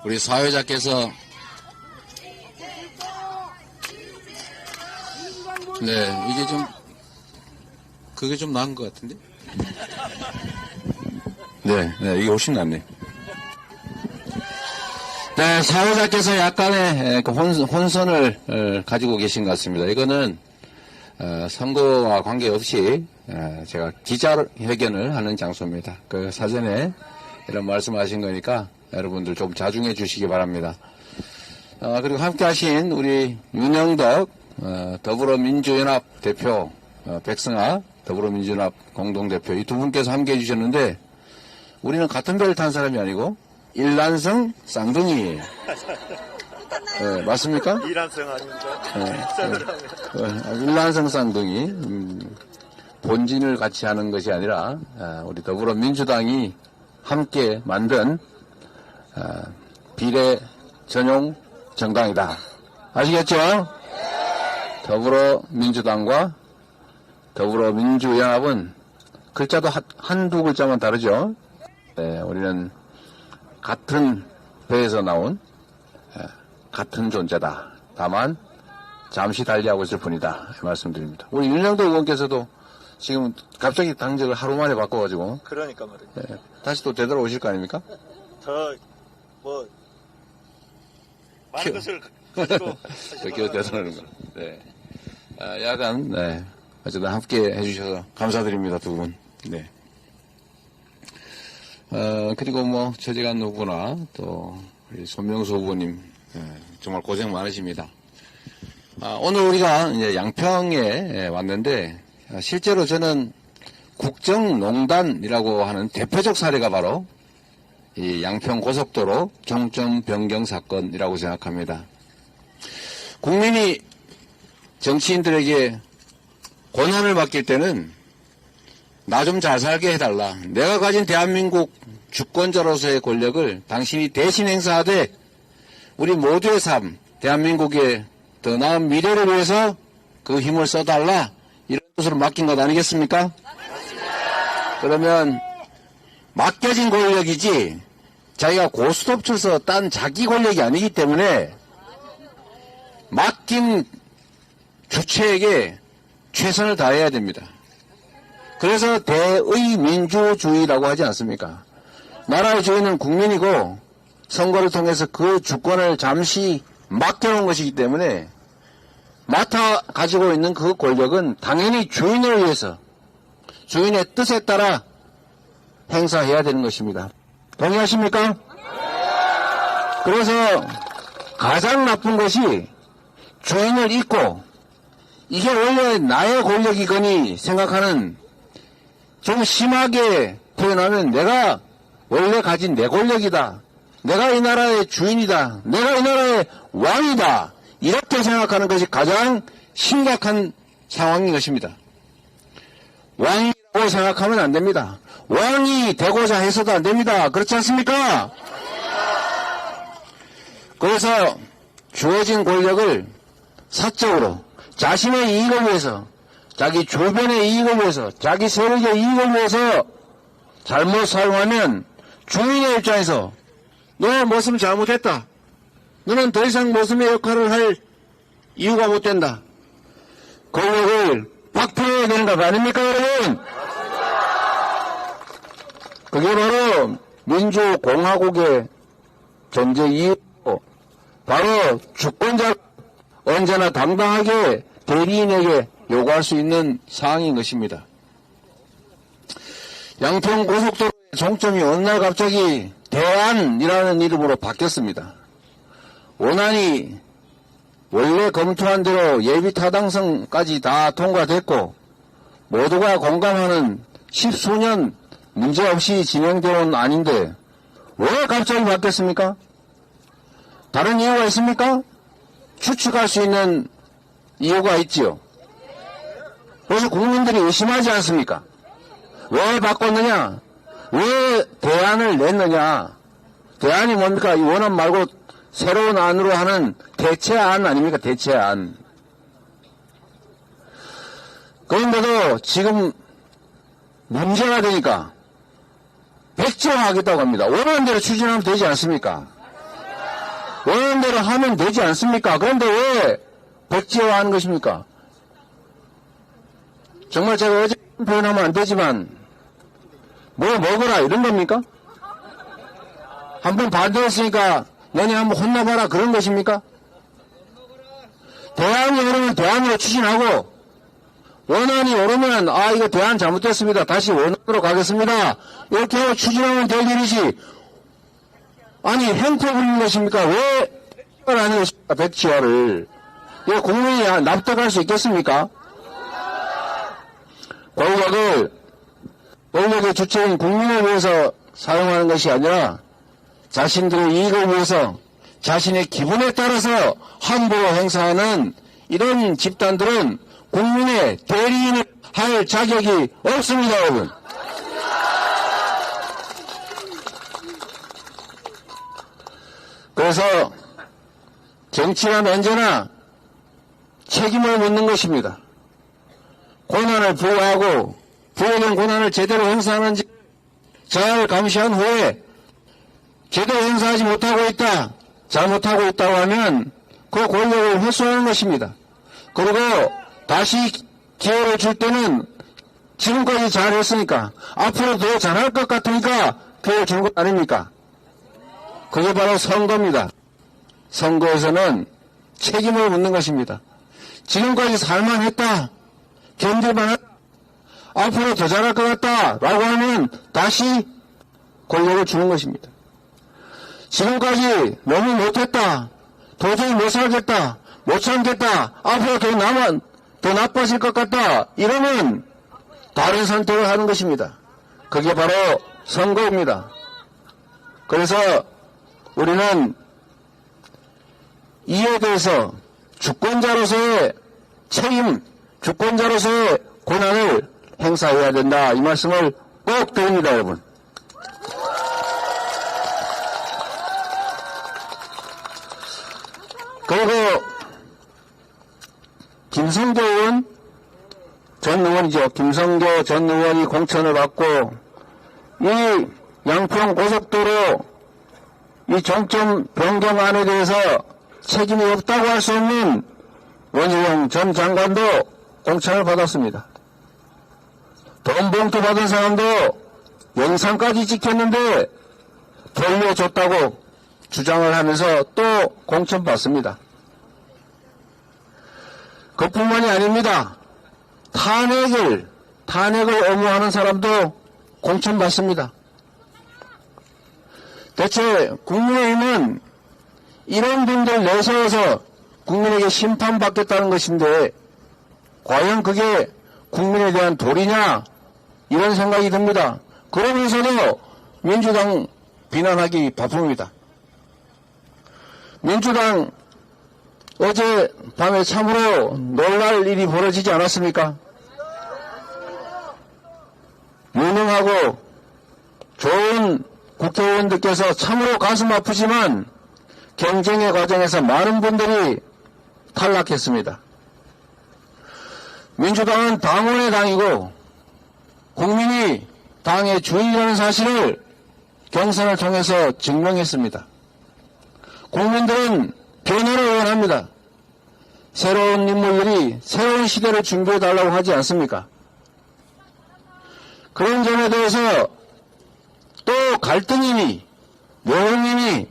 우리 사회자께서 네, 이게 좀 그게 좀 나은 것 같은데. 네, 이게 훨씬 낫네. 네, 사회자께서 약간의 혼선을 가지고 계신 것 같습니다. 이거는 선거와 관계없이 제가 기자회견을 하는 장소입니다. 그 사전에 이런 말씀하신 거니까 여러분들 좀 자중해 주시기 바랍니다. 그리고 함께 하신 우리 윤영덕 더불어민주연합 대표, 백승아 더불어민주연합 공동대표 이 두 분께서 함께 해주셨는데 우리는 같은 배를 탄 사람이 아니고 일란성 쌍둥이에요. 네, 맞습니까? 일란성 아닙니까? 일란성 쌍둥이. 본진을 같이 하는 것이 아니라 우리 더불어민주당이 함께 만든 비례 전용 정당이다. 아시겠죠? 더불어민주당과 더불어민주연합은 글자도 한두 글자만 다르죠. 네, 우리는 같은 배에서 나온 같은 존재다. 다만 잠시 달리하고 있을 뿐이다. 말씀드립니다. 우리 윤영도 의원께서도 지금 갑자기 당적을 하루 만에 바꿔가지고 그러니까 말이에요. 네, 다시 또 되돌아오실 거 아닙니까? 많은 것을 가지고 그렇게 되돌아오는 거. 네. 야간 네. 어쨌든 함께 해주셔서 감사드립니다, 두 분. 네. 그리고 뭐 최재관 후보나 또 우리 손명수 후보님 정말 고생 많으십니다. 오늘 우리가 이제 양평에 왔는데 실제로 저는 국정농단이라고 하는 대표적 사례가 바로 이 양평 고속도로 경점 변경 사건이라고 생각합니다. 국민이 정치인들에게 권한을 맡길 때는 나 좀 잘 살게 해달라. 내가 가진 대한민국 주권자로서의 권력을 당신이 대신 행사하되 우리 모두의 삶, 대한민국의 더 나은 미래를 위해서 그 힘을 써달라. 이런 뜻으로 맡긴 것 아니겠습니까? 그러면 맡겨진 권력이지 자기가 고스톱 쳐서 딴 자기 권력이 아니기 때문에 맡긴 주체에게 최선을 다해야 됩니다. 그래서 대의민주주의라고 하지 않습니까? 나라의 주인은 국민이고 선거를 통해서 그 주권을 잠시 맡겨놓은 것이기 때문에 맡아 가지고 있는 그 권력은 당연히 주인을 위해서 주인의 뜻에 따라 행사해야 되는 것입니다. 동의하십니까? 그래서 가장 나쁜 것이 주인을 잊고 이게 원래 나의 권력이거니 생각하는 좀 심하게 표현하면 내가 원래 가진 내 권력이다. 내가 이 나라의 주인이다. 내가 이 나라의 왕이다. 이렇게 생각하는 것이 가장 심각한 상황인 것입니다. 왕이라고 생각하면 안 됩니다. 왕이 되고자 해서도 안 됩니다. 그렇지 않습니까? 그래서 주어진 권력을 사적으로 자신의 이익을 위해서 자기 주변의 이익을 위해서 자기 세력의 이익을 위해서 잘못 사용하면 주인의 입장에서 너 무슨 잘못했다. 너는 더 이상 모습의 역할을 할 이유가 못 된다. 권력을 박탈해야 되는 거 아닙니까, 여러분? 그게 바로 민주공화국의 존재 이유고 바로 주권자 언제나 당당하게 대리인에게 요구할 수 있는 사항인 것입니다. 양평 고속도로의 종점이 어느 날 갑자기 대안이라는 이름으로 바뀌었습니다. 원안이 원래 검토한 대로 예비 타당성까지 다 통과됐고 모두가 공감하는 10수년 문제없이 진행되어 온 안인데 왜 갑자기 바뀌었습니까? 다른 이유가 있습니까? 추측할 수 있는 이유가 있지요. 그래서 국민들이 의심하지 않습니까? 왜 바꿨느냐? 왜 대안을 냈느냐? 대안이 뭡니까? 이 원안 말고 새로운 안으로 하는 대체안 아닙니까? 대체안. 그런데도 지금 문제가 되니까 백지화하겠다고 합니다. 원하는 대로 추진하면 되지 않습니까? 원하는 대로 하면 되지 않습니까? 그런데 왜 백지화하는 것입니까? 정말 제가 어제 표현하면 안 되지만 뭐 먹어라 이런 겁니까? 한번 반대했으니까 너네 한번 혼나봐라 그런 것입니까? 대안이 오르면 대안으로 추진하고 원안이 오르면 이거 대안 잘못됐습니다. 다시 원안으로 가겠습니다. 이렇게 하고 추진하면 될 일이지. 아니 행패 부리는 것입니까? 왜 백지화를 하는 것입니까? 백지화를. 이거 국민이 납득할 수 있겠습니까? 권력의 주체인 국민을 위해서 사용하는 것이 아니라 자신들의 이익을 위해서 자신의 기분에 따라서 함부로 행사하는 이런 집단들은 국민의 대리인을 할 자격이 없습니다, 여러분. 그래서 정치란 언제나 책임을 묻는 것입니다. 고난을 부여하고 부여된 고난을 제대로 행사하는지 잘 감시한 후에 제대로 행사하지 못하고 있다, 잘못하고 있다고 하면 그 권력을 회수하는 것입니다. 그리고 다시 기회를 줄 때는 지금까지 잘했으니까 앞으로 더 잘할 것 같으니까 기회를 준 것 아닙니까? 그게 바로 선거입니다. 선거에서는 책임을 묻는 것입니다. 지금까지 살만했다, 견딜만했다, 앞으로 더 잘할 것 같다 라고 하면 다시 권력을 주는 것입니다. 지금까지 너무 못했다, 도저히 못 살겠다, 못 참겠다, 앞으로 더 나빠질 것 같다 이러면 다른 선택을 하는 것입니다. 그게 바로 선거입니다. 그래서 우리는 이에 대해서 주권자로서의 책임, 주권자로서의 권한을 행사해야 된다 이 말씀을 꼭 드립니다, 여러분. 그리고 김성교 전 의원이 공천을 받고 이 양평 고속도로 이 종점 변경안에 대해서 책임이 없다고 할 수 없는 원희룡 전 장관도 공천을 받았습니다. 돈 봉투 받은 사람도 영상까지 찍혔는데 돌려줬다고 주장을 하면서 또 공천받습니다. 그뿐만이 아닙니다. 탄핵을 엄호하는 사람도 공천받습니다. 대체 국민의힘은 이런 분들 내세워서 국민에게 심판받겠다는 것인데 과연 그게 국민에 대한 도리냐 이런 생각이 듭니다. 그러면서도 민주당 비난하기 바쁩니다. 민주당 어제 밤에 참으로 놀랄 일이 벌어지지 않았습니까? 유능하고 좋은 국회의원들께서 참으로 가슴 아프지만 경쟁의 과정에서 많은 분들이 탈락했습니다. 민주당은 당원의 당이고 국민이 당의 주인이라는 사실을 경선을 통해서 증명했습니다. 국민들은 변화를 원합니다. 새로운 인물들이 새로운 시대를 준비해달라고 하지 않습니까? 그런 점에 대해서 또 갈등이니 묘형이니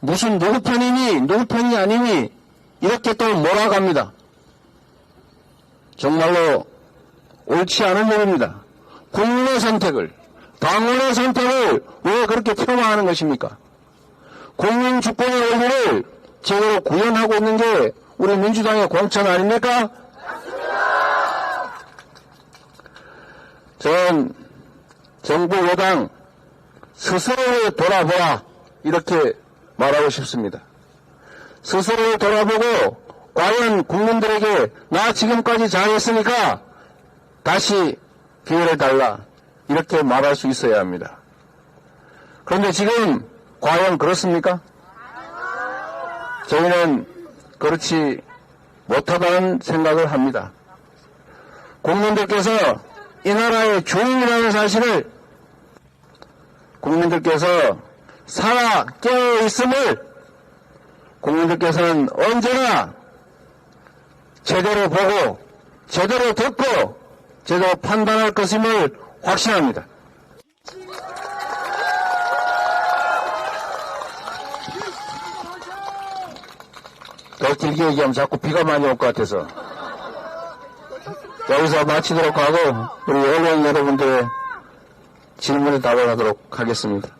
무슨 누구 편이니 누구 편이 아니니 이렇게 또 몰아갑니다. 정말로 옳지 않은 일입니다. 국민의 선택을, 당원의 선택을 왜 그렇게 폄하하는 것입니까? 국민 주권의 원리를 제대로 구현하고 있는 게 우리 민주당의 공천 아닙니까? 전 정부 여당 스스로를 돌아보라 이렇게 말하고 싶습니다. 스스로를 돌아보고 과연 국민들에게 나 지금까지 잘했으니까 다시 기회를 달라 이렇게 말할 수 있어야 합니다. 그런데 지금 과연 그렇습니까? 저희는 그렇지 못하다는 생각을 합니다. 국민들께서 이 나라의 주인이라는 사실을 국민들께서 살아 깨어 있음을 국민들께서는 언제나 제대로 보고 제대로 듣고 제대로 판단할 것임을 확신합니다. 더 길게 얘기하면 자꾸 비가 많이 올 것 같아서 여기서 마치도록 하고 우리 언론 여러분들의 질문에 답변하도록 하겠습니다.